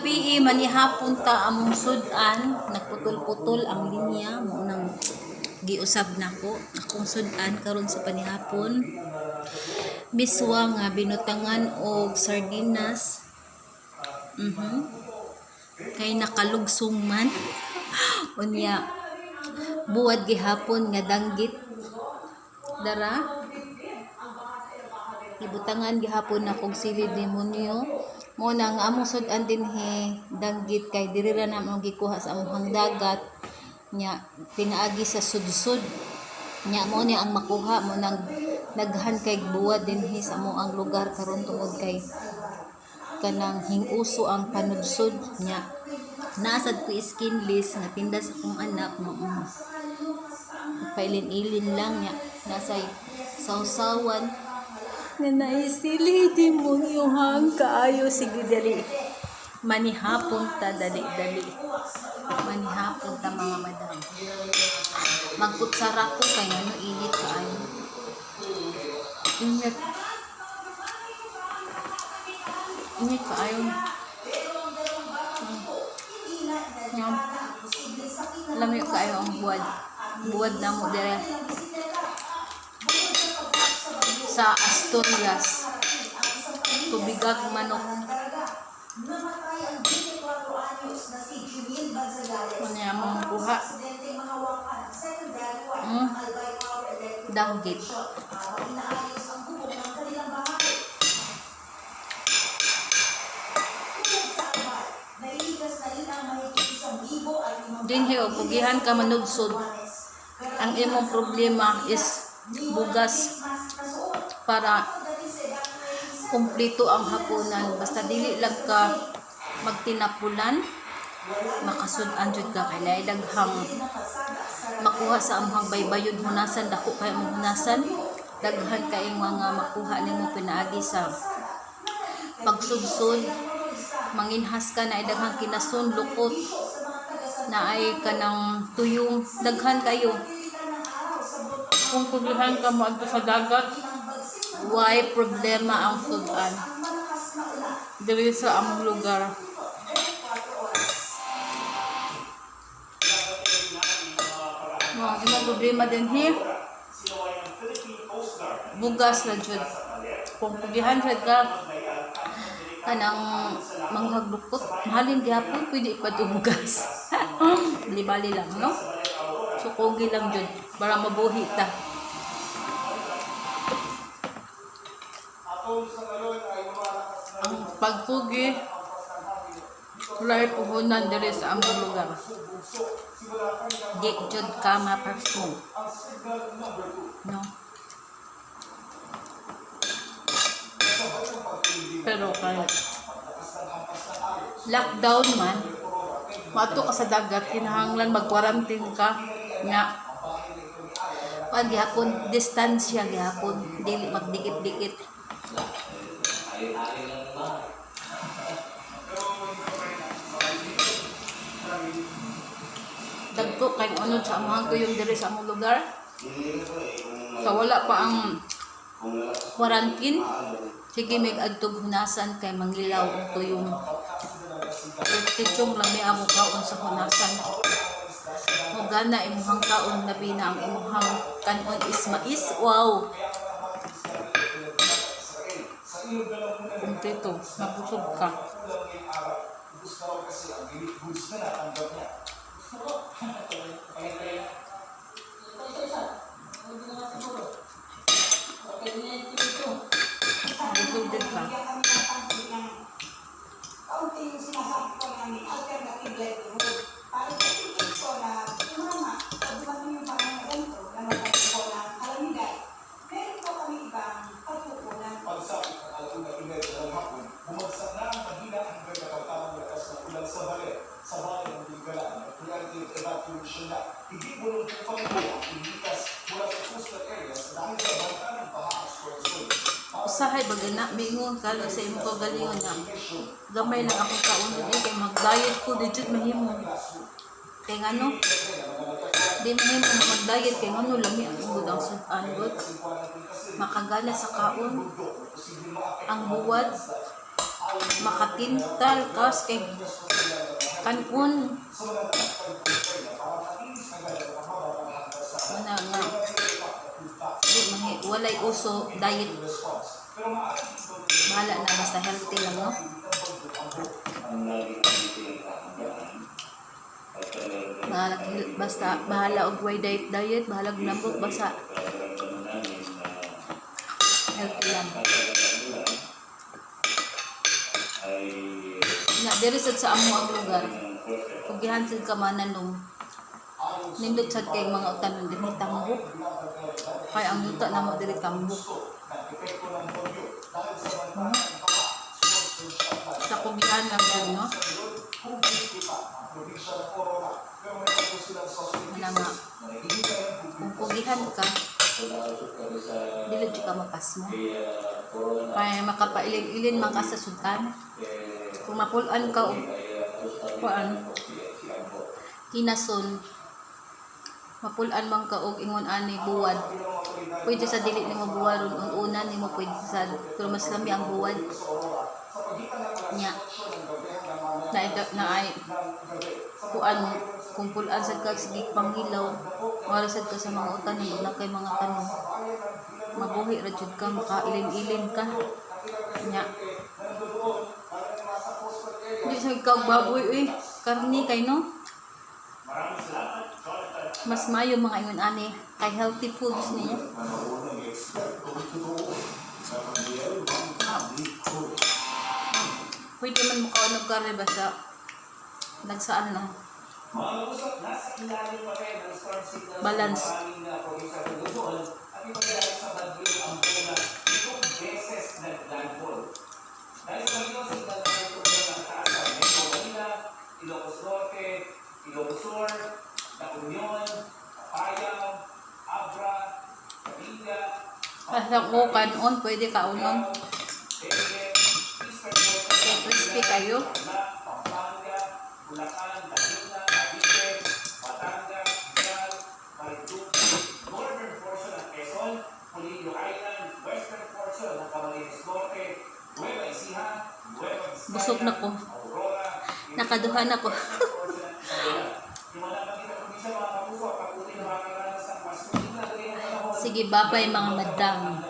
PE manihapon ta among sudan, nagputol-putol ang linya mo nang giusab nako akong sudan karon sa panihapon. Miswa nga binutangan og sardinas. Kay nakalugsong man. Unya buwad gihapon nga danggit. Dara ibutangan gihapon na kog sili demonyo mo nang among sudan dinhi danggit kay diri ra namong gikuha sa among dagat nya pinaagi sa sudsud nya mo ni ang makuha mo nang daghan kay buwad dinhi sa among ang lugar karon tungod kay kanang hinguso ang panudsod nya nasad ko skinless nga tinda sa kong anak mo pailin-ilin lang nya nasay sawsawan na naisili di mong yuhang kaayo. Sige dali manihapon ta dali manihapon ta mga madam. Magkutsara ko kay ano init kaayo init kaayo lamig kaayo ang buwad na mo dire sa Asturias. Tubigag manok. Kunya mo kuha. Danggit. Dinhi og pugihan ka manudsod. Ang imong problema is bugas para kumpleto ang hapunan. Basta dili lang ka magtinapulan, makasud-an jud ka kay naay daghang makuha sa among baybayon hunasan, dako kay among hunasan, daghan kay mga makuha nimo pinaagi sa pagsudsud. Manginhas ka na daghang kinasun lukot na ay kanang tuyong daghan kayo. Kung pugihan ka mo adto sa dagat, why problema ang sudan diri sa among lugar. Ang imong problema din here bugas na jud. Kung pugihan jud ka kanang manghaglukot, mahalin gihapon pwede ipadubugas. Bali lang no, sukogi lang jud para mabuhi ta. Ang pagpugi wala puhunan diri sa among lugar. Di jud ka ma-perform no, pero kay lockdown man mato ka sa dagat kinahanglan mag-quarantine ka nya pag gihapon distansya gihapon dili magdikit-dikit. Dagko kay unod sa among tuyong diri sa among lugar sa wala pa ang quarantine. Sige mig adtog hunasan kay mangilaw ang tuyong. Tichong lang may amo kaon sa hunasan. Mugana imuhang kaon labi na ang imuhang kanon is mais. Wow. Kumpleto, mabusog ka. Mabusog din ka. Usahay bagana mingon kalo sa imong kagalingon na gamay lang akong kaon din kay mag-diet ko digit mahimo kay ngano di mahimo mag-diet kay ngano lami ang budang sudan gud makagala sa kaon ang buwad makatintal kas kay kanon wala nga walay uso diet, bahala na basta healthy lang, no? Bahala og way diet, bahala og nambok, basta healthy lang. Na diri sad sa amo ang lugar, kung gihansad ka mananong nindot sad kay mga utanon dinhi tambok, kay ang luta namo diri tambok. Sa kugihan lang yun, no? Wala nga, kung kugihan ka dili di ka mapas mo, kaya makapailin-ilin man ka sa sultan. Kung mapulan ka o kinason, mapulan man ka og ingon ani buwad, pwede sa dili nimo buwadon una nimo pwede sa, pero mas lami ang buwad nya na ay kuan kung pulan sad ka sige panghilaw, wala sad ka sa mga utanon na kay mga tanom, mabuhi ra jud ka, makailin-ilin ka nya. Di sa ikaw baboy karni kay, no? Mas mayo mga ingon ani kay healthy foods niya. Pwede man makaunog ka rin basta nagsaan na balance. Ilocos Norte, Ilocos Sur, La Union, Apayao, Abra, Cavilla, Basta ko kanon, pwede kaunon. So, crispy kayo. Pampanga, Bulacan, Laguna, Cavite, Batangas, Rizal, Marinduque, northern portion ng Quezon, Polillo Island, western portion ng Camarines Norte, Nueva Ecija, Nueva Vizcaya, Busog na ko. Aurora, Nakaduhan ako. Sige, babay mga madam.